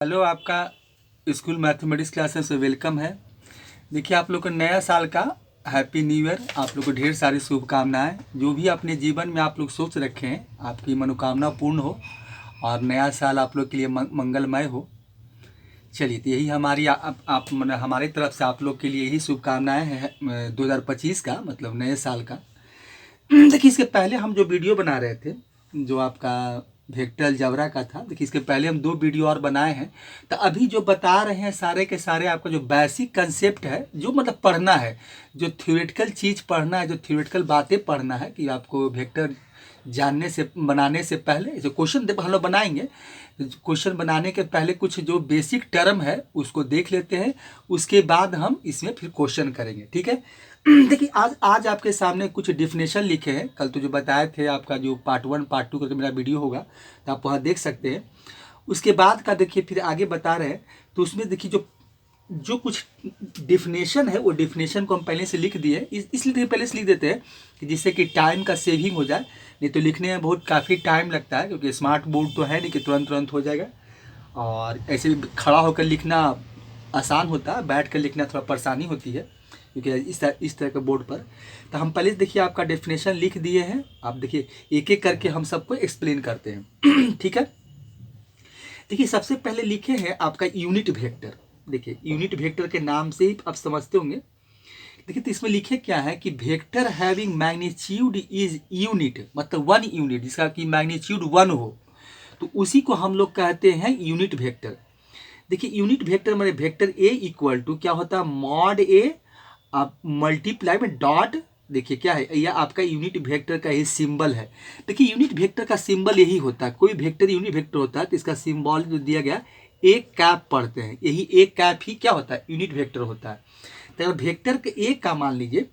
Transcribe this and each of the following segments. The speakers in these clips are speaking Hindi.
हेलो, आपका स्कूल मैथमेटिक्स क्लासेस से वेलकम है। देखिए, आप लोग को नया साल का हैप्पी न्यू ईयर। आप लोग को ढेर सारी शुभकामनाएं। जो भी अपने जीवन में आप लोग सोच रखे हैं, आपकी मनोकामना पूर्ण हो और नया साल आप लोग के लिए मंगलमय हो। चलिए, तो यही हमारी हमारे तरफ से आप लोग के लिए यही शुभकामनाएं हैं 2025 का, मतलब नए साल का। देखिए, इसके पहले हम जो वीडियो बना रहे थे, जो आपका वेक्टर अलजेब्रा का था, देखिए इसके पहले हम 2 वीडियो और बनाए हैं। तो अभी जो बता रहे हैं सारे के सारे आपका जो बेसिक कंसेप्ट है, जो मतलब पढ़ना है, जो थ्योरेटिकल चीज़ पढ़ना है, जो थ्योरेटिकल बातें पढ़ना है, कि आपको वेक्टर जानने से बनाने से पहले जो क्वेश्चन हम लोग बनाएंगे, क्वेश्चन बनाने के पहले कुछ जो बेसिक टर्म है उसको देख लेते हैं। उसके बाद हम इसमें फिर क्वेश्चन करेंगे, ठीक है। देखिए, आज आपके सामने कुछ डिफिनेशन लिखे हैं। कल तो जो बताए थे, आपका जो पार्ट 1 पार्ट 2 करके मेरा वीडियो होगा, तो आप वहाँ देख सकते हैं। उसके बाद का देखिए फिर आगे बता रहे हैं, तो उसमें देखिए जो जो कुछ डिफिनेशन है, वो डिफिनेशन को हम पहले से लिख दिए। इसलिए पहले से लिख देते हैं कि जिससे कि टाइम का सेविंग हो जाए। नहीं तो लिखने में बहुत काफ़ी टाइम लगता है, क्योंकि स्मार्ट बोर्ड तो है नहीं कि तुरंत तुरंत हो जाएगा। और ऐसे भी खड़ा होकर लिखना आसान होता है, बैठ कर लिखना थोड़ा परेशानी होती है, क्योंकि इस तरह के बोर्ड पर। तो हम पहले देखिए आपका डेफिनेशन लिख दिए हैं। आप देखिए एक एक करके हम सबको एक्सप्लेन करते हैं। ठीक है। देखिए, सबसे पहले लिखे हैं आपका यूनिट वेक्टर। देखिए, यूनिट वेक्टर के नाम से ही आप समझते होंगे। देखिए, तो इसमें लिखे क्या है कि vector having magnitude is unit, मतलब 1 यूनिट, जिसका कि मैग्नीट्यूड 1 हो, तो उसी को हम लोग कहते हैं यूनिट वेक्टर। देखिए, यूनिट वेक्टर माने वेक्टर ए इक्वल टू क्या होता है, मॉड ए आप मल्टीप्लाई में डॉट। देखिए क्या है, यह आपका यूनिट वेक्टर का ही सिंबल है। देखिए, यूनिट वेक्टर का सिंबल यही होता है। कोई वेक्टर यूनिट वेक्टर होता है तो इसका सिंबल जो दिया गया, एक कैप पढ़ते हैं, यही एक कैप ही क्या होता है, यूनिट वेक्टर होता है। तो अगर वेक्टर के ए का मान लीजिए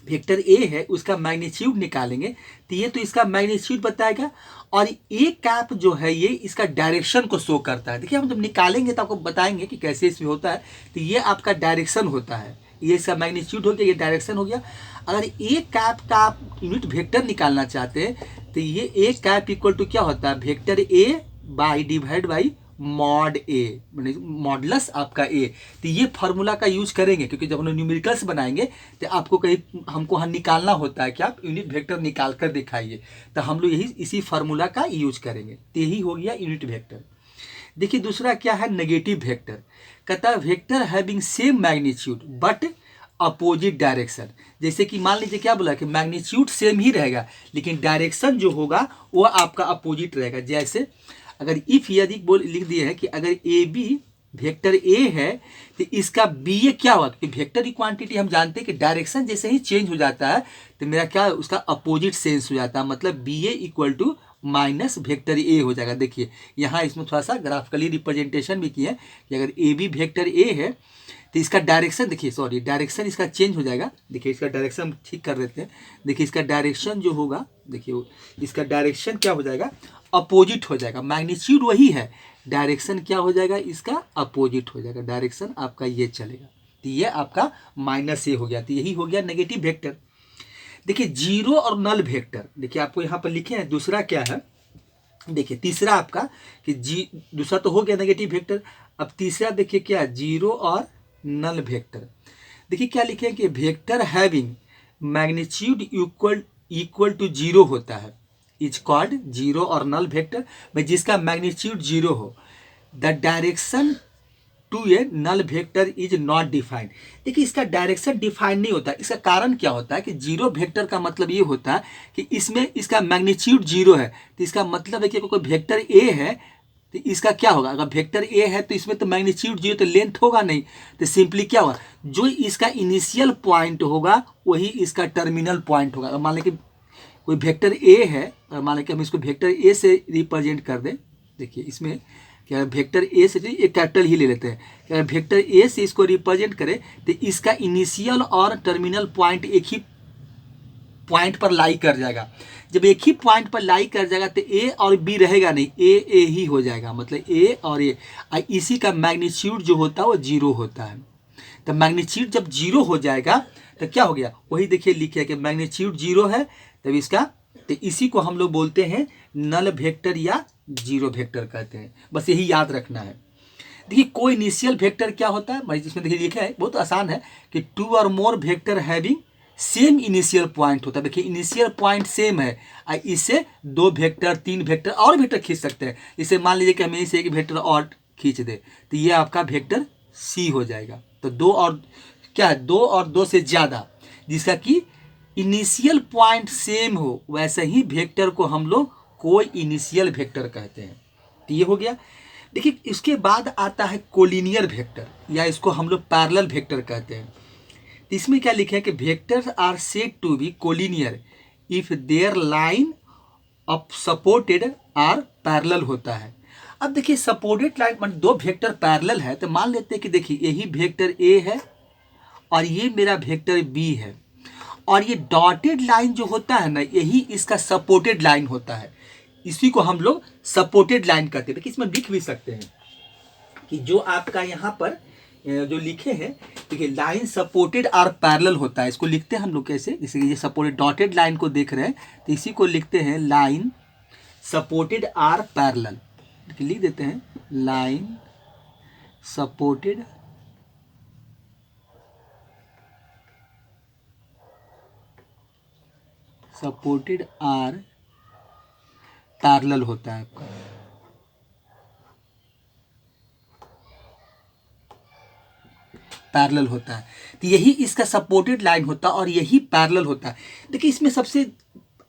वेक्टर ए है, उसका मैग्नीट्यूड निकालेंगे, तो ये तो इसका मैग्नीट्यूड बताएगा। और ए कैप जो है, ये इसका डायरेक्शन को शो करता है। देखिए, हम जब निकालेंगे तो आपको बताएंगे कि कैसे इसमें होता है। तो ये आपका डायरेक्शन होता है, ये इसका मैग्नीट्यूड हो गया, ये डायरेक्शन हो गया। अगर ए कैप का आप यूनिट वेक्टर निकालना चाहते हैं, तो ये ए कैप इक्वल टू क्या होता है, vector A by divide by mod A, modulus आपका ए। तो ये फार्मूला का यूज करेंगे, क्योंकि जब हम न्यूमेरिकल्स बनाएंगे तो आपको कहीं हमको हाँ निकालना होता है कि आप यूनिट वेक्टर निकाल कर दिखाइए, तो हम लोग यही इसी फार्मूला का यूज करेंगे। तो यही हो गया यूनिट वेक्टर। देखिए, दूसरा क्या है, नेगेटिव वेक्टर। कहता है vector having same magnitude but opposite direction. जैसे कि मान लीजिए क्या बोला कि मैग्नीट्यूड सेम ही रहेगा, लेकिन डायरेक्शन जो होगा वो आपका अपोजिट रहेगा। जैसे अगर इफ यदि बोल लिख दिए है कि अगर ए बी वेक्टर ए है, तो इसका बी ए क्या हुआ, क्योंकि वेक्टर की क्वांटिटी हम जानते हैं कि डायरेक्शन जैसे ही चेंज हो जाता है, तो मेरा क्या उसका अपोजिट सेंस हो जाता है, मतलब B A equal to minus vector A हो जाएगा। देखिए, यहाँ इसमें थोड़ा सा ग्राफिकली रिप्रेजेंटेशन भी किया है कि अगर ए बी वेक्टर ए है, तो इसका डायरेक्शन देखिए, सॉरी डायरेक्शन इसका चेंज हो जाएगा। देखिए, इसका डायरेक्शन हम ठीक कर देते हैं। देखिए, इसका डायरेक्शन जो होगा, देखिए इसका डायरेक्शन क्या हो जाएगा, अपोजिट हो जाएगा। मैग्नीट्यूड वही है, डायरेक्शन क्या हो जाएगा, इसका अपोजिट हो जाएगा। डायरेक्शन आपका ये चलेगा, तो ये आपका माइनस ए हो गया। तो यही हो गया नेगेटिव वेक्टर। देखिए, जीरो और नल वेक्टर, देखिए आपको यहाँ पर लिखे हैं। दूसरा क्या है, देखिए तीसरा आपका कि दूसरा तो हो गया नेगेटिव वेक्टर। अब तीसरा देखिए क्या, जीरो और नल वेक्टर। देखिए क्या लिखे हैं कि vector having magnitude equal to zero होता है, इज कॉल्ड जीरो और नल वेक्टर, में जिसका मैग्नीट्यूड जीरो हो। The direction to a null vector is not defined. देखिए, इसका डायरेक्शन डिफाइन नहीं होता। इसका कारण क्या होता है कि जीरो वेक्टर का मतलब ये होता है कि इसमें इसका मैग्नीट्यूड जीरो है, तो इसका मतलब है कि कोई वेक्टर ए है तो इसका क्या होगा, अगर वेक्टर ए है तो इसमें तो मैग्नीट्यूड जीरो, तो लेंथ होगा नहीं। तो सिंपली क्या होगा, जो इसका इनिशियल पॉइंट होगा वही इसका टर्मिनल पॉइंट होगा। मान लें कि कोई वेक्टर ए है, मान लें कि हम इसको वेक्टर ए से रिप्रेजेंट कर दें। देखिए, इसमें क्या वेक्टर ए से एक कैपिटल ही ले लेते हैं, क्या वेक्टर ए से इसको रिप्रेजेंट करें, तो इसका इनिशियल और टर्मिनल पॉइंट एक ही पॉइंट पर लाई कर जाएगा। जब एक ही पॉइंट पर लाई कर जाएगा तो ए और बी रहेगा नहीं, ए ही हो जाएगा, मतलब ए और ए। इसी का मैग्नीट्यूड जो होता है वो जीरो होता है। तो मैग्नीट्यूड जब जीरो हो जाएगा तो क्या हो गया, वही देखिए लिखे कि मैग्नीट्यूड जीरो है, तब इसका, तो इसी को हम लोग बोलते हैं नल वेक्टर या जीरो वेक्टर कहते हैं। बस यही याद रखना है। देखिए को इनिशियल वेक्टर क्या होता है, मैं जिसमें देखिए लिखा है बहुत आसान है कि टू और more vector having same initial point होता है। देखिए इनिशियल पॉइंट सेम है, इससे दो वेक्टर, तीन वेक्टर और वेक्टर खींच सकते हैं। इसे मान लीजिए कि हमें इसे एक वेक्टर और खींच दे तो ये आपका वेक्टर सी हो जाएगा। तो दो और क्या है, दो और दो से ज़्यादा जिसका कि इनिशियल पॉइंट सेम हो, वैसे ही वेक्टर को हम लोग कोई इनिशियल वेक्टर कहते हैं। तो ये हो गया। देखिए इसके बाद आता है कोलिनियर वेक्टर, या इसको हम लोग पैरेलल वेक्टर कहते हैं। तो इसमें क्या लिखे है कि vectors are said to be collinear if their line of supported are parallel होता है। अब देखिए सपोर्टेड लाइन मान दो वेक्टर पैरेलल है, तो मान लेते हैं कि देखिए यही वेक्टर ए है और ये मेरा वेक्टर बी है, और ये डॉटेड लाइन जो होता है ना, यही इसका सपोर्टेड लाइन होता है। इसी को हम लोग सपोर्टेड लाइन कहते हैं। देखिए इसमें लिख भी सकते हैं कि जो आपका यहाँ पर जो लिखे हैं, देखिए लाइन सपोर्टेड और पैरेलल होता है। इसको लिखते हैं हम लोग कैसे, जैसे ये सपोर्टेड डॉटेड लाइन को देख रहे हैं तो इसी को लिखते हैं लाइन सपोर्टेड आर पैरेलल। लिख देते हैं लाइन सपोर्टेड आर पैरेलल होता है आपका। पैरेलल होता है तो यही इसका सपोर्टेड लाइन होता है और यही पैरेलल होता है। देखिए इसमें सबसे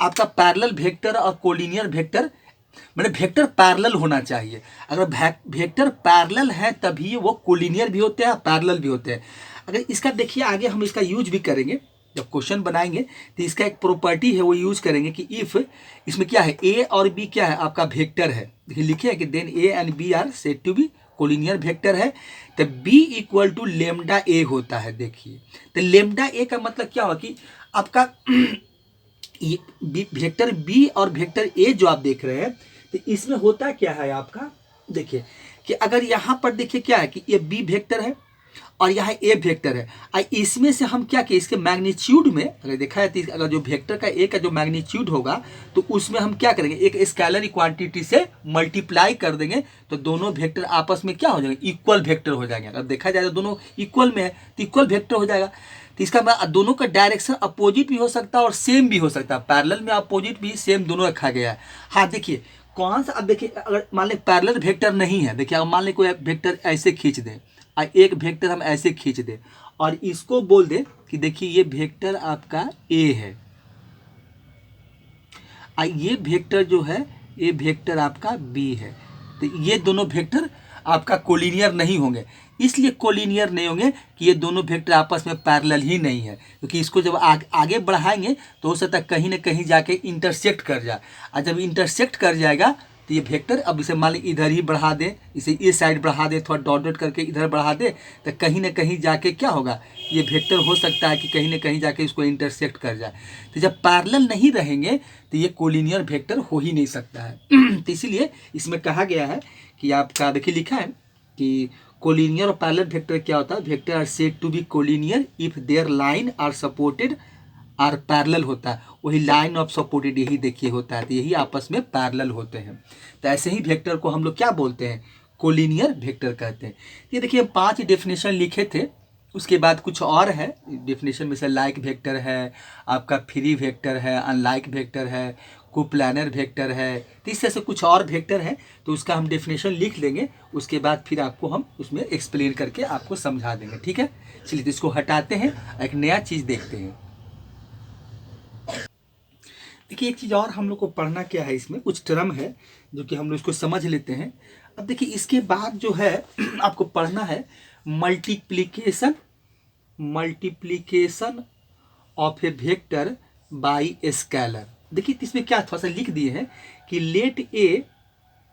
आपका पैरेलल वेक्टर और कोलिनियर वेक्टर, मतलब वेक्टर पैरेलल होना चाहिए। अगर वेक्टर पैरेलल है तभी वो कोलिनियर भी होते हैं, पैरेलल भी होते हैं। अगर इसका देखिए आगे हम इसका यूज भी करेंगे, जब क्वेश्चन बनाएंगे तो इसका एक प्रॉपर्टी है वो यूज करेंगे कि इफ इसमें क्या है, ए और बी क्या है आपका वेक्टर है। देखिए लिखे है कि then A and B are said to be collinear vector है, तो B equal to lambda A होता है। देखिए तो लेमडा ए का मतलब क्या हुआ कि आपका वेक्टर बी और वेक्टर ए जो आप देख रहे हैं, तो इसमें होता क्या है आपका, देखिए कि अगर यहाँ पर देखिए क्या है कि ये बी वेक्टर है और यहाँ ए वेक्टर है, और इसमें से हम क्या कि इसके मैग्नीट्यूड में अगर देखा है तो अगर जो वेक्टर का ए का जो मैग्नीट्यूड होगा तो उसमें हम क्या करेंगे, एक स्केलर क्वांटिटी से मल्टीप्लाई कर देंगे तो दोनों वेक्टर आपस में क्या हो जाएंगे, इक्वल वेक्टर हो जाएंगे। अगर देखा जाए तो दोनों इक्वल में है तो इक्वल वेक्टर हो जाएगा। तो इसका मतलब दोनों का डायरेक्शन अपोजिट भी हो सकता है और सेम भी हो सकता है। पैरेलल में अपोजिट भी सेम दोनों रखा गया है। हाँ देखिए कौन सा, अब देखिए अगर मान लें पैरेलल वेक्टर नहीं है, देखिए अब मान लें कोई वेक्टर ऐसे खींच दें और एक वेक्टर हम ऐसे खींच दें और इसको बोल दें कि देखिए ये वेक्टर आपका ए है और ये वेक्टर जो है ये वेक्टर आपका बी है, तो ये दोनों वेक्टर आपका कोलिनियर नहीं होंगे। इसलिए कोलिनियर नहीं होंगे कि ये दोनों वेक्टर आपस में पैरेलल ही नहीं है, क्योंकि इसको जब आगे बढ़ाएंगे तो हो सकता है कहीं ना कहीं जाके इंटरसेक्ट कर जाए, और जब इंटरसेक्ट कर जाएगा तो ये वेक्टर, अब इसे मान ली इधर ही बढ़ा दे, इसे इस साइड बढ़ा दे, थोड़ा डॉट डॉट करके इधर बढ़ा दे, तो कहीं ना कहीं जाके क्या होगा, ये वेक्टर हो सकता है कि कहीं ना कहीं जाके इसको इंटरसेक्ट कर जाए। तो जब पैरेलल नहीं रहेंगे तो ये कोलिनियर वेक्टर हो ही नहीं सकता है। तो इसीलिए इसमें कहा गया है कि आपका देखिए लिखा है कि कोलिनियर और पैरेलल वेक्टर क्या होता है, vector are said to be collinear if their line are supported are parallel होता है। वही लाइन ऑफ सपोर्टेड यही देखिए होता है, तो यही आपस में पैरेलल होते हैं। तो ऐसे ही वेक्टर को हम लोग क्या बोलते हैं, कोलिनियर वेक्टर कहते हैं। ये देखिए 5 डेफिनेशन लिखे थे, उसके बाद कुछ और है डेफिनेशन में से, लाइक वेक्टर है, आपका फ्री वेक्टर है, अनलाइक वेक्टर है, कोप्लानर वेक्टर है, तो इस तरह से कुछ और वेक्टर है। तो उसका हम डेफिनेशन लिख लेंगे, उसके बाद फिर आपको हम उसमें एक्सप्लेन करके आपको समझा देंगे। ठीक है, चलिए तो इसको हटाते हैं, एक नया चीज़ देखते हैं। देखिए एक चीज़ और हम लोग को पढ़ना क्या है, इसमें कुछ टर्म है जो कि हम लोग इसको समझ लेते हैं। अब देखिए इसके बाद जो है आपको पढ़ना है multiplication of a vector by scalar. देखिए इसमें क्या थोड़ा सा लिख दिए हैं कि let a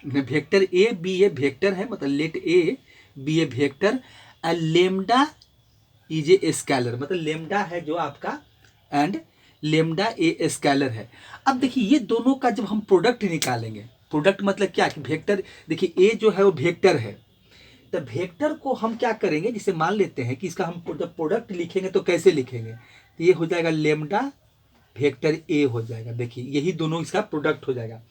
vector A be a vector है, मतलब let A be a vector and lambda is a scalar, मतलब लेमडा है जो आपका एंड लेमडा ए स्केलर है। अब देखिए ये दोनों का जब हम प्रोडक्ट निकालेंगे, प्रोडक्ट मतलब क्या कि वेक्टर, देखिए ए जो है वो वेक्टर है, तो वेक्टर को हम क्या करेंगे, जिसे मान लेते हैं कि इसका हम जब प्रोडक्ट लिखेंगे तो कैसे लिखेंगे, तो ये हो जाएगा लेमडा वेक्टर ए हो जाएगा। देखिए यही दोनों इसका प्रोडक्ट हो जाएगा।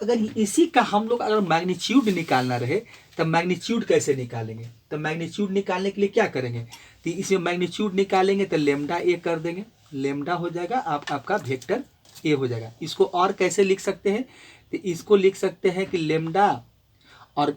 अगर इसी का हम लोग अगर मैग्नीट्यूड निकालना रहे तब मैग्नीट्यूड कैसे निकालेंगे? तो मैग्नीट्यूड निकालने के लिए क्या करेंगे? तो इसमें मैग्नीट्यूड निकालेंगे तो लेमडा ए कर देंगे, लेमडा हो जाएगा आपका वेक्टर ए हो जाएगा। इसको और कैसे लिख सकते हैं? तो इसको लिख सकते हैं कि लेमडा और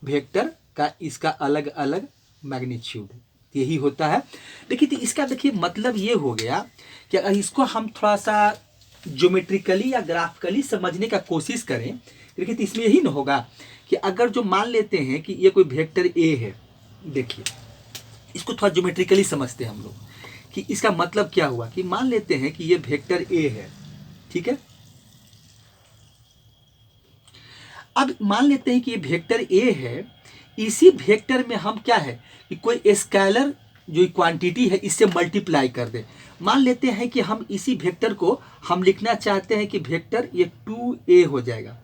वेक्टर का इसका अलग अलग मैग्नीट्यूड, यही होता है। देखिए तो इसका देखिए मतलब ये हो गया कि अगर इसको हम थोड़ा सा ज्योमेट्रिकली या ग्राफिकली समझने का कोशिश करें, देखिए तो इसमें यही ना होगा कि अगर जो मान लेते हैं कि ये कोई वेक्टर ए है, देखिए इसको थोड़ा ज्योमेट्रिकली समझते हैं हम लोग कि इसका मतलब क्या हुआ कि मान लेते हैं कि ये वेक्टर ए है, ठीक है। अब मान लेते हैं कि ये वेक्टर ए है, इसी वेक्टर में हम क्या है कि कोई स्केलर जो क्वांटिटी है इससे मल्टीप्लाई कर दे। मान लेते हैं कि हम इसी वेक्टर को हम लिखना चाहते हैं कि वेक्टर ये 2a हो जाएगा।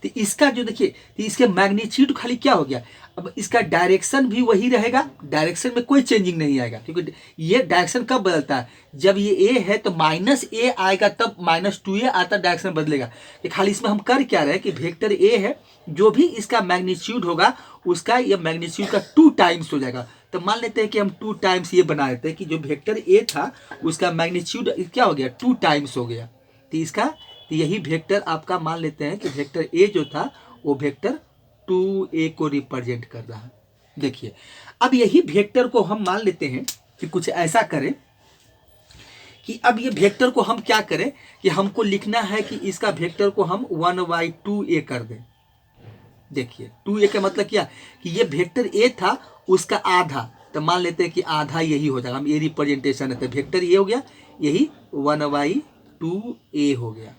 तो इसका जो देखिए तो इसके मैग्नीट्यूड खाली क्या हो गया, अब इसका डायरेक्शन भी वही रहेगा, डायरेक्शन में कोई चेंजिंग नहीं आएगा, क्योंकि ये डायरेक्शन कब बदलता है, जब ये ए है तो -a आएगा तब -2a आता डायरेक्शन बदलेगा। कि खाली इसमें हम कर क्या रहे कि वेक्टर ए है, जो भी इसका मैग्नीट्यूड होगा उसका ये मैग्नीट्यूड का 2 टाइम्स हो जाएगा। तो मान लेते हैं कि हम 2 टाइम्स ये बना देते हैं कि जो वेक्टर ए था उसका मैग्नीट्यूड क्या हो गया, 2 टाइम्स हो गया। तो इसका तो यही वेक्टर आपका मान लेते हैं कि वेक्टर ए जो था वो वेक्टर 2a को रिप्रेजेंट कर रहा है। देखिए अब यही वेक्टर को हम मान लेते हैं कि कुछ ऐसा करें कि अब ये वेक्टर को हम क्या करें कि हमको लिखना है कि इसका वेक्टर को हम 1/2a कर दें। देखिए 2a का मतलब क्या कि ये वेक्टर ए था उसका आधा, तो मान लेते हैं कि आधा यही हो जाएगा, हम ये रिप्रेजेंटेशन है, तो वेक्टर ए हो गया यही 1/2a हो गया,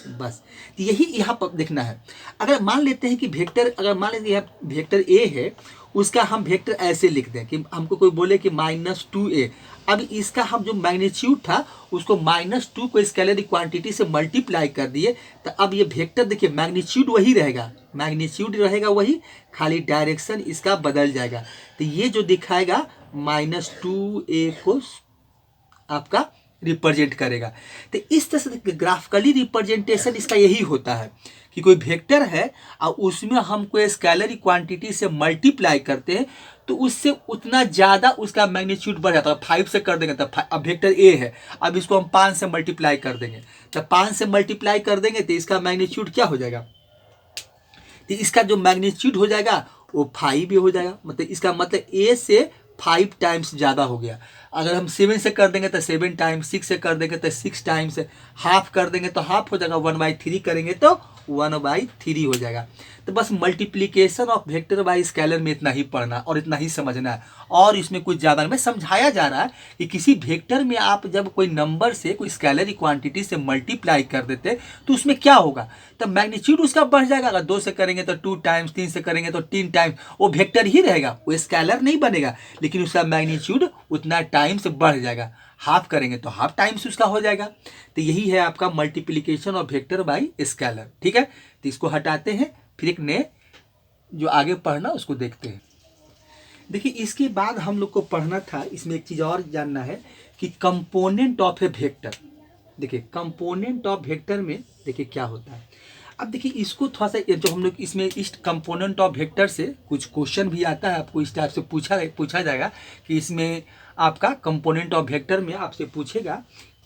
बस। तो यही यहाँ पर देखना है। अगर मान लेते हैं कि वेक्टर, अगर मान लेते हैं वेक्टर ए है उसका हम वेक्टर ऐसे लिख दें कि हमको कोई बोले कि -2a, अब इसका हम जो मैग्नीट्यूड था उसको -2 को स्केलर क्वांटिटी से मल्टीप्लाई कर दिए, तो अब ये वेक्टर देखिए मैग्नीट्यूड वही रहेगा, मैग्नीट्यूड रहेगा वही, खाली डायरेक्शन इसका बदल जाएगा। तो ये जो दिखाएगा -2a को आपका रिप्रेजेंट करेगा। तो इस तरह से ग्राफिकली रिप्रेजेंटेशन इसका यही होता है कि कोई वेक्टर है और उसमें हम कोई स्केलर क्वांटिटी से मल्टीप्लाई करते हैं तो उससे उतना ज़्यादा उसका मैग्नीट्यूड बढ़ जाता है। 5 से कर देंगे तो अब वेक्टर ए है, अब इसको हम 5 से मल्टीप्लाई कर देंगे, तो 5 से मल्टीप्लाई कर देंगे तो इसका मैग्नीट्यूड क्या हो जाएगा, तो इसका जो मैग्नीट्यूड हो जाएगा वो 5 भी हो जाएगा। मतलब इसका मतलब ए से 5 टाइम्स ज़्यादा हो गया। अगर हम 7 से कर देंगे तो 7 टाइम्स, 6 से कर देंगे तो 6 टाइम्स, हाफ कर देंगे तो हाफ हो जाएगा, 1/3 करेंगे तो 1/3 हो जाएगा। तो बस multiplication of vector by scalar में इतना ही पढ़ना और इतना ही समझना है, और इसमें कुछ ज़्यादा में समझाया जा रहा है कि किसी वेक्टर में आप जब कोई नंबर से कोई स्केलर क्वांटिटी से मल्टीप्लाई कर देते तो उसमें क्या होगा, तब मैग्नीट्यूड उसका बढ़ जाएगा। अगर 2 से करेंगे तो 2 टाइम्स, 3 से करेंगे तो 3 टाइम्स, वो वेक्टर ही रहेगा, वो स्केलर नहीं बनेगा, लेकिन उसका मैग्नीट्यूड उतना टाइम्स बढ़ जाएगा। हाफ करेंगे तो हाफ टाइम्स उसका हो जाएगा। तो यही है आपका multiplication of vector by scalar, ठीक है। तो इसको हटाते हैं, फिर एक नए जो आगे पढ़ना उसको देखते हैं। देखिए इसके बाद हम लोग को पढ़ना था, इसमें एक चीज़ और जानना है कि कंपोनेंट ऑफ ए वेक्टर। देखिए कंपोनेंट ऑफ वेक्टर में देखिए क्या होता है। अब देखिए इसको थोड़ा सा जो हम लोग इसमें इस कंपोनेंट ऑफ वेक्टर से कुछ क्वेश्चन भी आता है, आपको इस टाइप से पूछा जाएगा कि इसमें आपका कंपोनेंट ऑफ वेक्टर में आपसे पूछेगा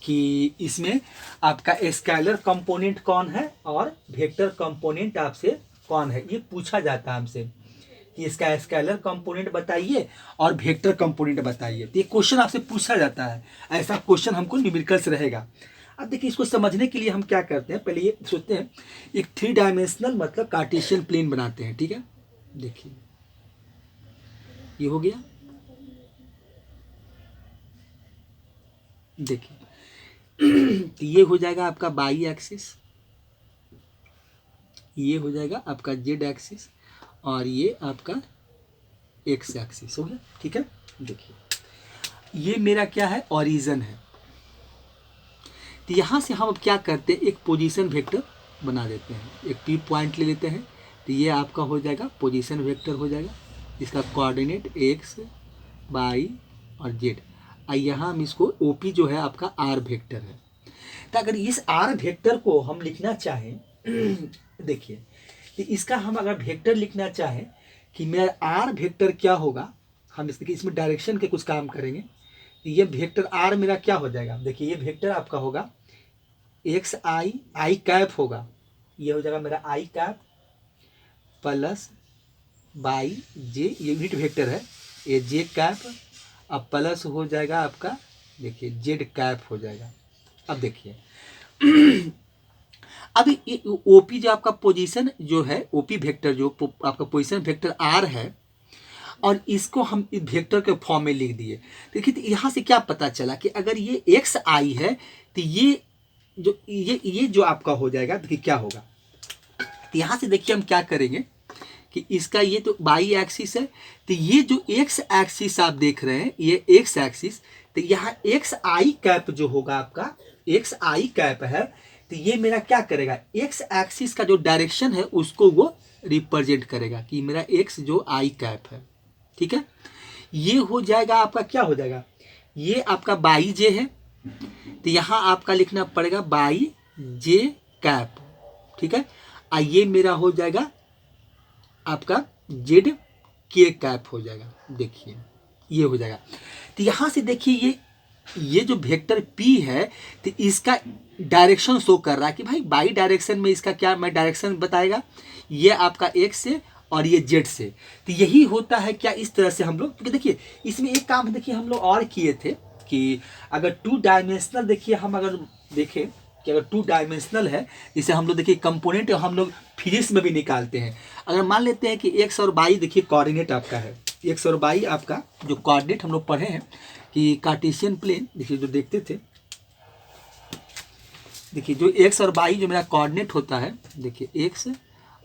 कि इसमें आपका स्केलर कंपोनेंट कौन है और वेक्टर कंपोनेंट आपसे कौन है, ये पूछा जाता है हमसे कि इसका स्केलर कंपोनेंट बताइए और वेक्टर कंपोनेंट बताइए। तो ये क्वेश्चन आपसे पूछा जाता है, ऐसा क्वेश्चन हमको न्यूमेरिकल से रहेगा। अब देखिए इसको समझने के लिए हम क्या करते हैं, पहले ये सोचते हैं एक 3 डायमेंशनल मतलब कार्टेशियन प्लेन बनाते हैं, ठीक है। देखिए ये हो गया, देखिए तो ये हो जाएगा आपका बाई एक्सिस, ये हो जाएगा आपका जेड एक्सिस, और ये आपका एक्स एक्सिस हो गया, ठीक है। देखिए ये मेरा क्या है, ओरिजिन है। तो यहाँ से हम अब क्या करते हैं, एक पोजीशन वेक्टर बना देते हैं, एक पी पॉइंट ले लेते हैं। तो ये आपका हो जाएगा पोजीशन वेक्टर हो जाएगा, इसका कोऑर्डिनेट एक्स, वाई और जेड। और यहाँ हम इसको ओपी जो है आपका आर वेक्टर है। तो अगर इस आर वेक्टर को हम लिखना चाहें देखिए, कि इसका हम अगर वेक्टर लिखना चाहें कि मेरा आर वेक्टर क्या होगा, हम इसमें डायरेक्शन के कुछ काम करेंगे। तो ये वेक्टर आर मेरा क्या हो जाएगा, देखिए ये वेक्टर आपका होगा एक्स आई कैप होगा, ये हो जाएगा मेरा आई कैप प्लस बाई जे, ये यूनिट वेक्टर है, ये जे कैप, अब प्लस हो जाएगा आपका, देखिए जेड कैप हो जाएगा। अब देखिए अब ये ओपी जो आपका पोजीशन जो है, ओपी वेक्टर जो आपका पोजीशन वेक्टर आर है, और इसको हम इस वेक्टर के फॉर्म में लिख दिए। देखिए तो यहाँ से क्या पता चला कि अगर ये एक्स आई है तो ये जो आपका हो जाएगा, देखिए क्या होगा। तो यहाँ से देखिए हम क्या करेंगे कि इसका ये तो बाई एक्सिस है, तो ये जो एक्स एक्सिस आप देख रहे हैं, ये एक्स एक्सिस, तो यहाँ एक्स आई कैप जो होगा आपका, एक्स आई कैप है, तो ये मेरा क्या करेगा, एक्स एक्सिस का जो डायरेक्शन है उसको वो रिप्रेजेंट करेगा कि मेरा एक्स जो आई कैप है, ठीक है। ये हो जाएगा आपका, क्या हो जाएगा, ये आपका बाई जे है, तो यहाँ आपका लिखना पड़ेगा बाई जे कैप, ठीक है। ये मेरा हो जाएगा आपका जेड के कैप हो जाएगा, देखिए ये हो जाएगा। तो यहाँ से देखिए ये जो वेक्टर पी है, तो इसका डायरेक्शन शो कर रहा है कि भाई बाई डायरेक्शन में इसका क्या मैं डायरेक्शन बताएगा, ये आपका एक्स से और ये जेड से। तो यही होता है क्या, इस तरह से हम लोग, क्योंकि देखिए इसमें एक काम देखिए हम लोग और किए थे कि अगर टू डायमेंशनल, देखिए हम अगर देखें कि अगर टू डायमेंशनल है, इसे हम लोग देखिए कंपोनेंट हम लोग फिजिक्स में भी निकालते हैं। अगर मान लेते हैं कि एक्स और बाई, देखिए कोऑर्डिनेट आपका है, एक्स और बाई आपका जो कोऑर्डिनेट हम लोग पढ़े हैं कि कार्टेशियन प्लेन, देखिए जो देखते थे, देखिए जो एक्स और बाई जो मेरा कोऑर्डिनेट होता है, देखिए एक्स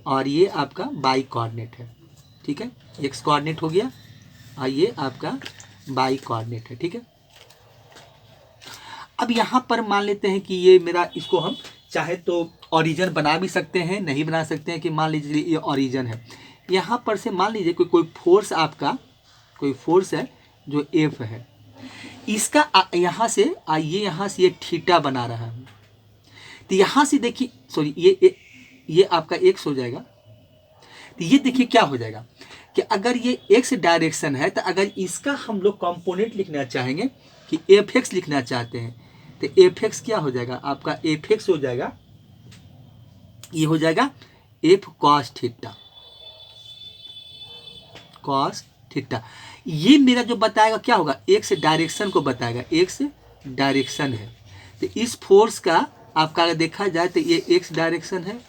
और ये आपका बाई कोऑर्डिनेट है, ठीक है, एक्स कोऑर्डिनेट हो गया और ये आपका बाई कोऑर्डिनेट है, ठीक है। अब यहाँ पर मान लेते हैं कि ये मेरा, इसको हम चाहे तो ओरिजिन बना भी सकते हैं, नहीं बना सकते हैं कि मान लीजिए ये ओरिजिन है, यहाँ पर से मान लीजिए कोई फोर्स आपका, कोई फोर्स है जो एफ है, इसका यहाँ से आइए, यहाँ से ये थीटा बना रहा है, तो यहाँ से देखिए सॉरी ये आपका एक्स हो जाएगा। तो ये देखिए क्या हो जाएगा कि अगर ये एक्स डायरेक्शन है, तो अगर इसका हम लोग कंपोनेंट लिखना चाहेंगे कि एफ एक्स लिखना चाहते हैं, तो एफ एक्स क्या हो जाएगा आपका, एफ एक्स हो जाएगा, ये हो जाएगा F cos theta, cos theta. ये मेरा जो बताएगा क्या होगा, एक्स डायरेक्शन को बताएगा, एक्स डायरेक्शन है, तो इस फोर्स का आपका अगर देखा जाए तो ये एक्स डायरेक्शन है,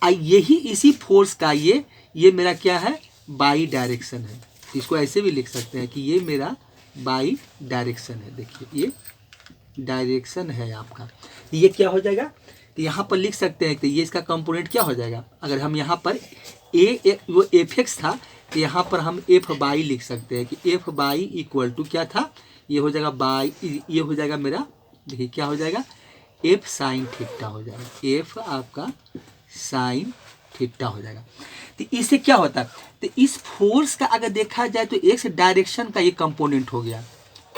यही इसी फोर्स का ये मेरा क्या है, बाई डायरेक्शन है। इसको ऐसे भी लिख सकते हैं कि ये मेरा बाई डायरेक्शन है, देखिए ये डायरेक्शन है आपका, ये क्या हो जाएगा, तो यहाँ पर लिख सकते हैं कि ये इसका कंपोनेंट क्या हो जाएगा। अगर हम यहाँ पर वो एफ एक्स था, तो यहाँ पर हम एफ बाई लिख सकते हैं कि एफ बाई इक्वल टू क्या था, ये हो जाएगा बाई, ये हो जाएगा मेरा, देखिए क्या हो जाएगा, एफ साइन थीटा हो जाएगा, एफ आपका साइन थीटा हो जाएगा। तो इससे क्या होता है, तो इस फोर्स का अगर देखा जाए तो एक्स डायरेक्शन का ये कंपोनेंट हो गया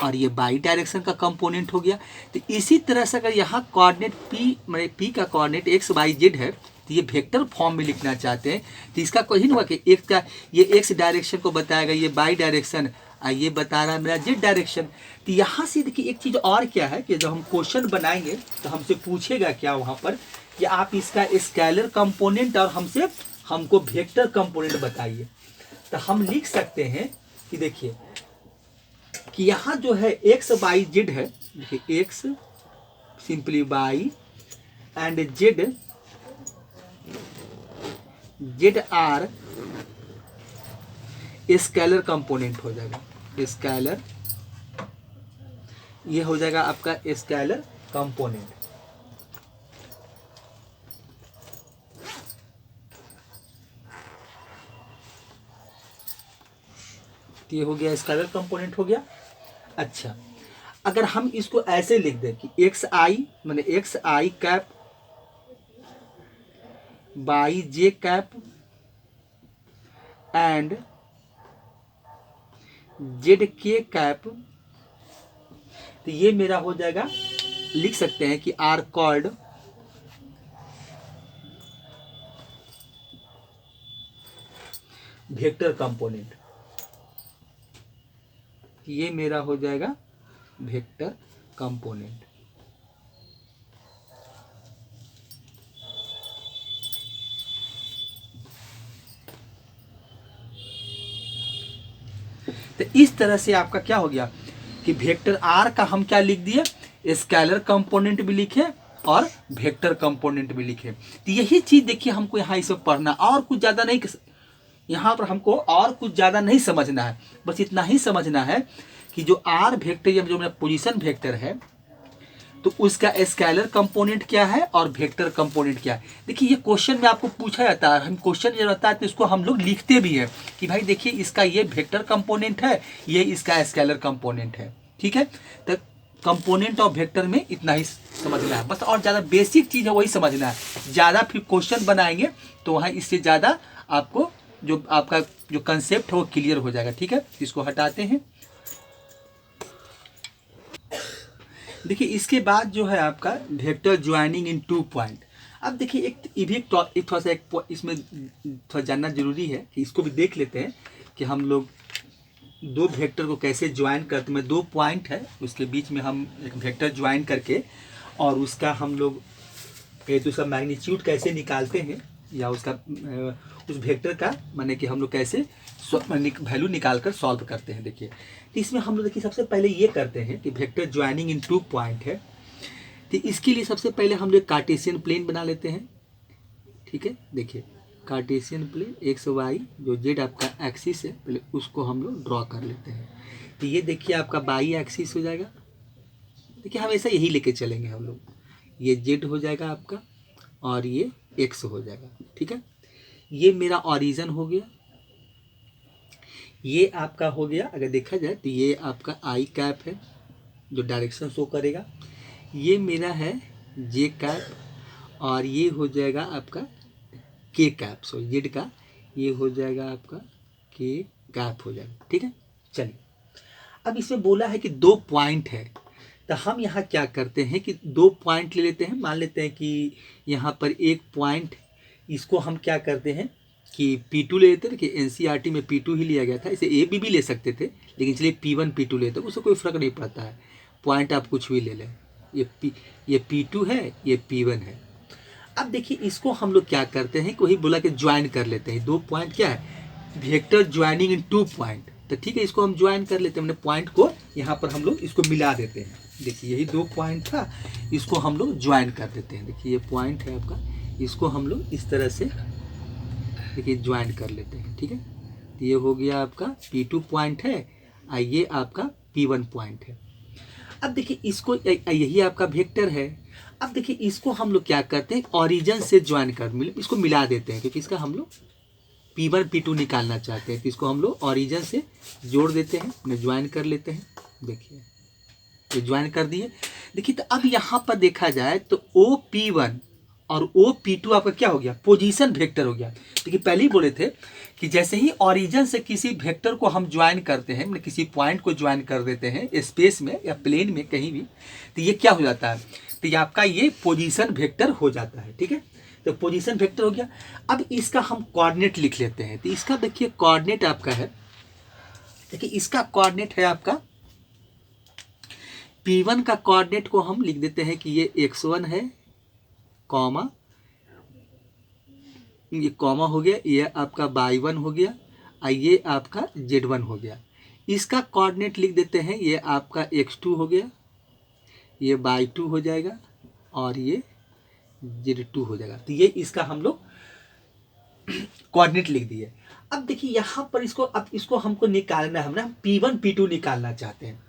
और ये बाई डायरेक्शन का कंपोनेंट हो गया। तो इसी तरह से अगर यहाँ कोऑर्डिनेट पी, मतलब पी का कोऑर्डिनेट एक्स वाई जेड है, तो ये वेक्टर फॉर्म में लिखना चाहते हैं, तो इसका कोई नहीं हुआ कि एक का ये एक्स डायरेक्शन को बताएगा, ये बाई डायरेक्शन, ये बता रहा है मेरा जेड डायरेक्शन। तो यहाँ से देखिए एक चीज़ और क्या है कि जब हम क्वेश्चन बनाएंगे तो हमसे पूछेगा क्या वहाँ पर कि आप इसका स्केलर कंपोनेंट और हमको वेक्टर कंपोनेंट बताइए। तो हम लिख सकते हैं कि देखिए कि यहाँ जो है एक्स बाई जेड है, देखिए X simply Y and Z are scalar component हो जाएगा, स्केलर ये हो जाएगा आपका स्केलर कंपोनेंट। ये हो गया स्केलर कंपोनेंट हो गया। अच्छा, अगर हम इसको ऐसे लिख दें कि एक्स आई माने x I cap by J cap and Z के कैप, तो ये मेरा हो जाएगा, लिख सकते हैं कि आर कॉल्ड वेक्टर कंपोनेंट, ये मेरा हो जाएगा वेक्टर कंपोनेंट। तो इस तरह से आपका क्या हो गया कि वेक्टर आर का हम क्या लिख दिए, स्केलर कंपोनेंट भी लिखे और वेक्टर कंपोनेंट भी लिखे। तो यही चीज देखिए हमको यहाँ इसमें पढ़ना, और कुछ ज्यादा नहीं, यहाँ पर हमको और कुछ ज्यादा नहीं समझना है, बस इतना ही समझना है कि जो आर वेक्टर या जो मेरा पोजीशन वेक्टर है तो उसका स्केलर कंपोनेंट क्या है और वेक्टर कंपोनेंट क्या है। देखिए ये क्वेश्चन में आपको पूछा जाता है, हम क्वेश्चन जब रहता है तो इसको हम लोग लिखते भी है कि भाई देखिए इसका ये वेक्टर कंपोनेंट है, ये इसका स्केलर कंपोनेंट है, ठीक है। तो कंपोनेंट और वेक्टर में इतना ही समझना है बस, और ज़्यादा बेसिक चीज़ है वही समझना है। ज़्यादा फिर क्वेश्चन बनाएंगे तो वहाँ इससे ज़्यादा आपको जो आपका जो कंसेप्ट है वो क्लियर हो जाएगा, ठीक है। इसको हटाते हैं। देखिए इसके बाद जो है आपका वेक्टर ज्वाइनिंग इन 2 पॉइंट। अब देखिए एक थोड़ा सा इसमें थोड़ा जानना जरूरी है कि इसको भी देख लेते हैं कि हम लोग दो वेक्टर को कैसे ज्वाइन करते हैं। 2 पॉइंट है उसके बीच में हम एक वेक्टर ज्वाइन करके और उसका हम लोग तो उसका मैग्नीट्यूड कैसे निकालते हैं, या उसका उस वेक्टर का माने कि हम लोग कैसे वैल्यू निकाल कर सॉल्व करते हैं। देखिए तो इसमें हम लोग देखिए सबसे पहले ये करते हैं कि वेक्टर ज्वाइनिंग इन 2 पॉइंट है, तो इसके लिए सबसे पहले हम लोग कार्टेशियन प्लेन बना लेते हैं, ठीक है। देखिए कार्टेशियन प्लेन एक्स वाई जो जेड आपका एक्सिस है, पहले उसको हम लोग ड्रॉ कर लेते हैं। तो ये देखिए आपका बाई एक्सिस हो जाएगा, देखिए हमेशा यही लेके चलेंगे हम लोग, ये जेड हो जाएगा आपका और ये एक्स हो जाएगा, ठीक है। ये मेरा ऑरिजिन हो गया, ये आपका हो गया अगर देखा जाए तो ये आपका आई कैप है जो डायरेक्शन शो करेगा, ये मेरा है जे कैप और ये हो जाएगा आपका के कैप, सो जेड का ये हो जाएगा आपका के कैप हो जाएगा, ठीक है। चलिए अब इसमें बोला है कि 2 पॉइंट है, तो हम यहाँ क्या करते हैं कि 2 पॉइंट ले लेते हैं। मान लेते हैं कि यहाँ पर एक पॉइंट, इसको हम क्या करते हैं कि P2 ले लेते हैं कि NCERT में P2 ही लिया गया था, इसे A भी ले सकते थे लेकिन चलिए P1 P2 लेते हैं, उससे कोई फ़र्क नहीं पड़ता है, पॉइंट आप कुछ भी ले लें। ये P2 है, ये P1 है। अब देखिए इसको हम लोग क्या करते हैं कि वही बोला कि ज्वाइन कर लेते हैं। 2 पॉइंट क्या है, वेक्टर ज्वाइनिंग इन 2 पॉइंट, तो ठीक है इसको हम ज्वाइन कर लेते हैं। हमने पॉइंट को यहाँ पर हम लोग इसको मिला देते हैं। देखिए यही 2 पॉइंट था, इसको हम लोग ज्वाइन कर देते हैं। देखिए ये पॉइंट है आपका, इसको हम लोग इस तरह से देखिए ज्वाइन कर लेते हैं, ठीक है। तो ये हो गया आपका P2 पॉइंट है और ये आपका P1 पॉइंट है। अब देखिए इसको यही आपका वेक्टर है। अब देखिए इसको हम लोग क्या करते हैं, ओरिजिन से ज्वाइन कर इसको मिला देते हैं, क्योंकि इसका हम लोग P1 P2 निकालना चाहते हैं, तो इसको हम लोग ओरिजिन से जोड़ देते हैं, उन्हें ज्वाइन कर लेते हैं। देखिए ये ज्वाइन कर दिए। देखिए तो अब यहाँ पर देखा जाए तो OP1 और OP2 आपका क्या हो गया, पोजीशन वेक्टर हो गया। देखिए पहले ही बोले थे कि जैसे ही ओरिजिन से किसी वेक्टर को हम ज्वाइन करते हैं, मतलब किसी पॉइंट को ज्वाइन कर देते हैं स्पेस में या प्लेन में कहीं भी, तो ये क्या हो जाता है, तो ये आपका ये पोजीशन वेक्टर हो जाता है, ठीक है। तो पोजीशन वेक्टर हो गया। अब इसका हम कोऑर्डिनेट लिख लेते हैं। तो इसका देखिए कोऑर्डिनेट आपका है, देखिए इसका कोऑर्डिनेट है आपका P1 का कोऑर्डिनेट को हम लिख देते हैं कि ये x1 है, कॉमा ये कॉमा हो गया, ये आपका y1 हो गया और ये आपका z1 हो गया। इसका कोऑर्डिनेट लिख देते हैं, ये आपका x2 हो गया, ये y2 हो जाएगा और ये z2 हो जाएगा। तो ये इसका हम लोग कोऑर्डिनेट लिख दिए। अब देखिए यहाँ पर इसको, अब इसको हमको निकालना है, हम P1 P2 निकालना चाहते हैं।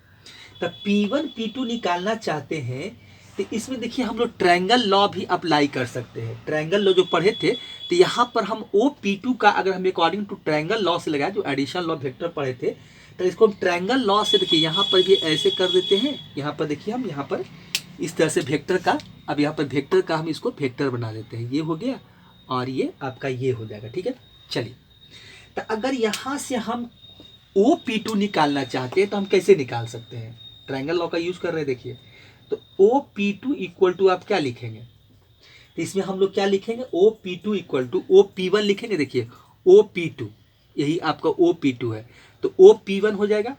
तो P1 P2 निकालना चाहते हैं तो इसमें देखिए हम लोग ट्रायंगल लॉ भी अप्लाई कर सकते हैं। ट्रायंगल लॉ जो पढ़े थे तो यहाँ पर हम OP2 का अगर हम अकॉर्डिंग टू ट्रायंगल लॉ से लगाए, जो एडिशनल लॉ वेक्टर पढ़े थे, तो इसको हम ट्रायंगल लॉ से देखिए यहाँ पर भी ऐसे कर देते हैं। यहाँ पर देखिए हम यहाँ पर इस तरह से वेक्टर का, अब यहाँ पर वेक्टर का हम इसको वेक्टर बना देते हैं। ये हो गया और ये आपका ये हो जाएगा, ठीक है। चलिए तो अगर यहाँ से हम OP2 निकालना चाहते हैं तो हम कैसे निकाल सकते हैं, ट्रायंगल लॉ का यूज कर रहे हैं। देखिए तो OP2 इक्वल टू आप क्या लिखेंगे, तो इसमें हम लोग क्या लिखेंगे, OP2 इक्वल टू OP1 लिखेंगे। देखिए OP2 यही आपका OP2 है, तो OP1 हो जाएगा।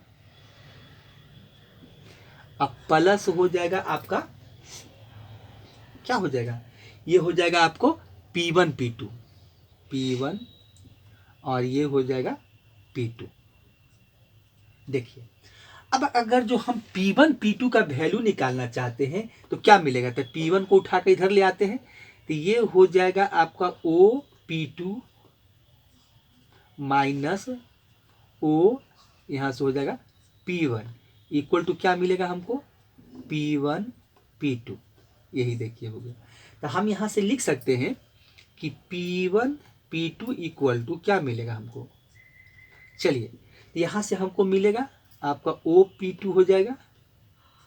अब प्लस हो जाएगा आपका, क्या हो जाएगा, ये हो जाएगा आपको P1 और ये हो जाएगा P2। देखिए अब अगर जो हम P1 P2 का वैल्यू निकालना चाहते हैं तो क्या मिलेगा, तो P1 को उठाकर इधर ले आते हैं, तो ये हो जाएगा आपका OP2 माइनस O, यहाँ से हो जाएगा P1 इक्वल टू क्या मिलेगा हमको, P1 P2। यही देखिए हो गया। तो हम यहाँ से लिख सकते हैं कि P1 P2 इक्वल टू क्या मिलेगा हमको, चलिए यहाँ से हमको मिलेगा आपका OP2 हो जाएगा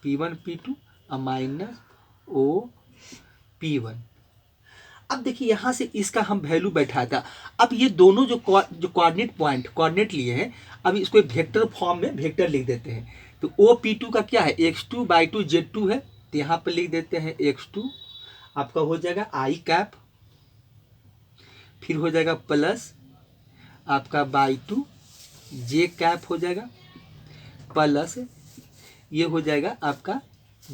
P1 P2 माइनस OP1। अब देखिए यहाँ से इसका हम वैल्यू बैठा था। अब ये दोनों जो कोऑर्डिनेट लिए हैं, अब इसको वेक्टर फॉर्म में वेक्टर लिख देते हैं। तो OP2 का क्या है, x2/2 z2 है, तो यहाँ पर लिख देते हैं x2 आपका हो जाएगा I कैप, फिर हो जाएगा प्लस आपका बाई 2 j कैप हो जाएगा, प्लस ये हो जाएगा आपका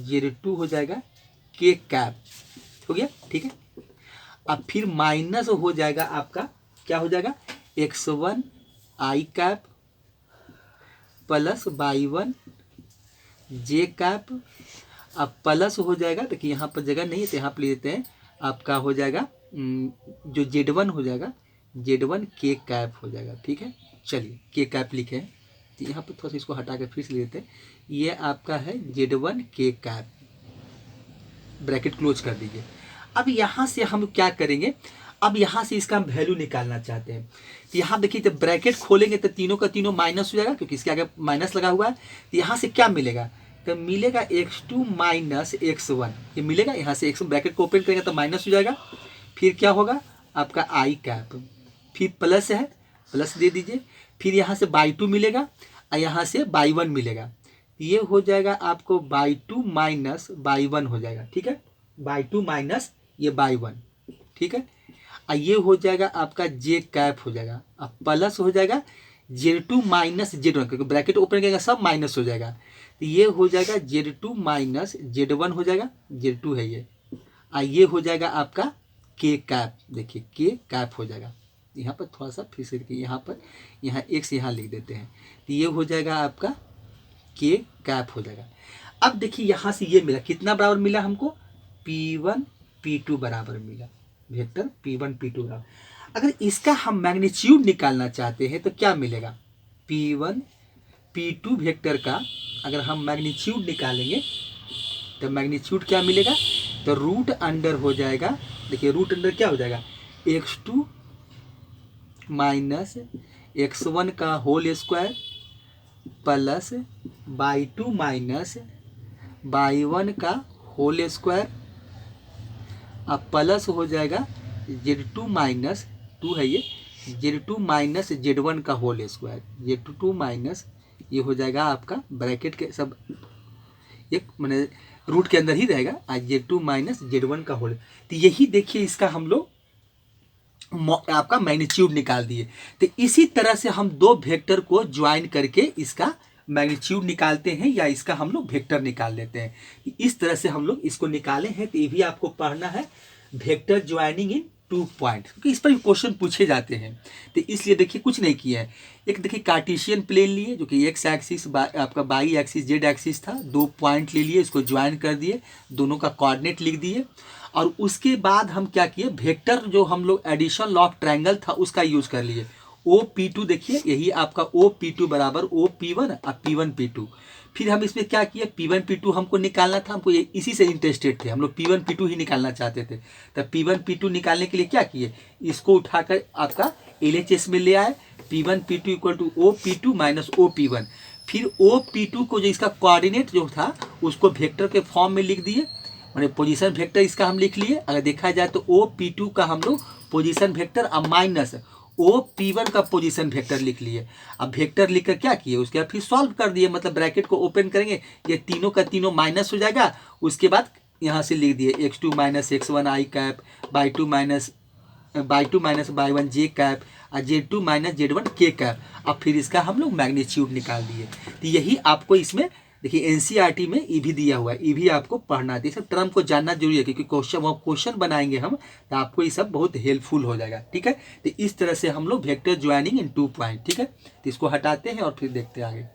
z2 हो जाएगा k कैप, हो गया ठीक है। अब फिर माइनस हो जाएगा आपका, क्या हो जाएगा, x1 I cap plus y1 j cap. अब प्लस हो जाएगा, देखिए यहाँ पर जगह नहीं है तो यहाँ पर ले देते हैं, आपका हो जाएगा जो z1 हो जाएगा z1 k कैप हो जाएगा, ठीक है। चलिए k कैप लिखे हैं, तो यहाँ पर थोड़ा सा इसको हटा के फिर से ले लेते हैं, ये आपका है z1 k cap, bracket close कर दीजिए। अब यहाँ से हम क्या करेंगे, अब यहाँ से इसका हम वैल्यू निकालना चाहते हैं, तो यहाँ देखिए जब ब्रैकेट खोलेंगे तो तीनों का तीनों माइनस हो जाएगा, क्योंकि इसके आगे माइनस लगा हुआ है। तो यहाँ से क्या मिलेगा, तो मिलेगा x2 माइनस x1, ये मिलेगा। यहाँ से x1 ब्रैकेट को ओपन करेंगे तो माइनस हो जाएगा, फिर क्या होगा आपका I कैप, फिर प्लस है, प्लस दे दीजिए, फिर यहाँ से बाई 2 मिलेगा और यहाँ से बाई 1 मिलेगा, ये हो जाएगा आपको बाई 2 माइनस बाई 1 हो जाएगा, ठीक है। बाई 2 माइनस ये बाई 1, ठीक है। और ये हो जाएगा आपका j कैप हो जाएगा, अब प्लस हो जाएगा z2 माइनस z1, क्योंकि ब्रैकेट ओपन करेगा सब माइनस हो जाएगा, तो ये हो जाएगा z2 माइनस z1 हो जाएगा, z2 है ये, और ये हो जाएगा आपका k कैप, देखिए k कैप हो जाएगा। यहाँ पर थोड़ा सा फिर से देखिए, यहाँ पर यहाँ x यहाँ लिख देते हैं, तो ये हो जाएगा आपका k कैप हो जाएगा। अब देखिए यहाँ से ये मिला, कितना बराबर मिला हमको, P1 P2 बराबर मिला, वेक्टर P1 P2 बराबर। अगर इसका हम मैग्नीट्यूड निकालना चाहते हैं तो क्या मिलेगा, P1 P2 वेक्टर का अगर हम मैग्नीट्यूड निकालेंगे तो मैग्नीट्यूड क्या मिलेगा, तो रूट अंडर हो जाएगा, देखिए रूट अंडर क्या हो जाएगा, x2 माइनस x1 का whole square plus Y 2 minus Y 1 का होल स्क्वायर, अब प्लस हो जाएगा z2 माइनस 2 है ये, z2 माइनस z1 का होल स्क्वायर, z2 माइनस ये हो जाएगा आपका ब्रैकेट के सब एक मैंने रूट के अंदर ही रहेगा, z2 माइनस z1 का होल। तो यही देखिए इसका हम लोग आपका मैग्नीट्यूड निकाल दिए। तो इसी तरह से हम दो वेक्टर को ज्वाइन करके इसका मैग्नीट्यूड निकालते हैं, या इसका हम लोग वेक्टर निकाल लेते हैं। इस तरह से हम लोग इसको निकाले हैं। तो ये भी आपको पढ़ना है, वेक्टर ज्वाइनिंग इन 2 पॉइंट, क्योंकि इस पर भी क्वेश्चन पूछे जाते हैं। तो इसलिए देखिए कुछ नहीं किया है, एक देखिए कार्टेशियन प्लेन लिए जो कि एक्स एक्सिस आपका बाई एक्सिस जेड एक्सिस था, 2 पॉइंट ले लिए, इसको ज्वाइन कर दिए, दोनों का कोऑर्डिनेट लिख दिए, और उसके बाद हम क्या किए, वेक्टर जो हम लोग एडिशन लॉ ऑफ ट्रायंगल था उसका यूज कर लिए। OP2 देखिए यही आपका OP2 बराबर OP1 और P1 P2। फिर हम इसमें क्या किए, P1 P2 हमको निकालना था, हमको इसी से इंटरेस्टेड थे, हम लोग P1 P2 ही निकालना चाहते थे। तो P1 P2 निकालने के लिए क्या किए, इसको उठाकर आपका LHS में ले आए, P1 P2 equal to OP2 minus OP1। फिर OP2 को जो इसका कोऑर्डिनेट जो था उसको वेक्टर के फॉर्म में लिख दिए, मैंने पोजीशन वेक्टर इसका हम लिख लिए। अगर देखा जाए तो OP2 का हम लोग पोजीशन वेक्टर और माइनस OP1 का पोजीशन वेक्टर लिख लिए। अब वेक्टर लिखकर क्या किए, उसके बाद फिर सॉल्व कर दिए, मतलब ब्रैकेट को ओपन करेंगे, ये तीनों का तीनों माइनस हो जाएगा। उसके बाद यहाँ से लिख दिए x2 minus x1 I cap by 2 minus by two minus by one J cap और Z2 माइनस Z1 के कैप। अब फिर इसका हम लोग मैग्नीट्यूड निकाल दिए। तो यही आपको इसमें देखिए एनसीईआरटी में ये भी दिया हुआ है, ये भी आपको पढ़ना है। ये सब टर्म को जानना जरूरी है, क्योंकि क्वेश्चन बनाएंगे हम तो आपको ये सब बहुत हेल्पफुल हो जाएगा। ठीक है, तो इस तरह से हम लोग वेक्टर ज्वाइनिंग इन 2 पॉइंट, ठीक है, तो इसको हटाते हैं और फिर देखते हैं आगे।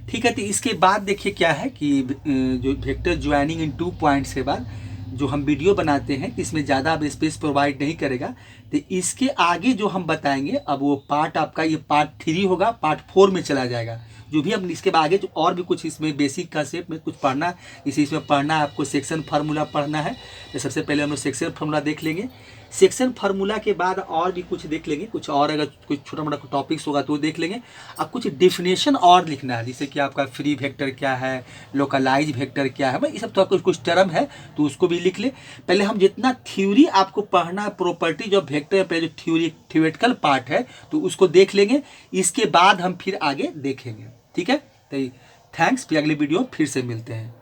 ठीक है, तो इसके बाद देखिए क्या है कि जो वेक्टर ज्वाइनिंग इन 2 पॉइंट्स के बाद जो हम वीडियो बनाते हैं इसमें ज़्यादा अब स्पेस प्रोवाइड नहीं करेगा। तो इसके आगे जो हम बताएंगे अब वो पार्ट आपका ये पार्ट 3 होगा, पार्ट 4 में चला जाएगा। जो भी हम इसके आगे जो और भी कुछ इसमें बेसिक कंसेप्ट में कुछ पढ़ना, इसी इसमें पढ़ना है आपको, सेक्शन फार्मूला पढ़ना है। तो सबसे पहले हम लोग सेक्शन फार्मूला देख लेंगे। सेक्शन फार्मूला के बाद और भी कुछ देख लेंगे, कुछ और अगर कुछ छोटा मोटा टॉपिक्स होगा तो देख लेंगे। अब कुछ डिफिनेशन और लिखना है, जैसे कि आपका फ्री वेक्टर क्या है, लोकलाइज वेक्टर क्या है, भाई ये सब तो कुछ टर्म है तो उसको भी लिख ले। पहले हम जितना थ्योरी आपको पढ़ना है प्रॉपर्टी जो वेक्टर पे जो थ्योरेटिकल पार्ट है तो उसको देख लेंगे, इसके बाद हम फिर आगे देखेंगे। ठीक है, तो थैंक्स, फिर अगले वीडियो फिर से मिलते हैं।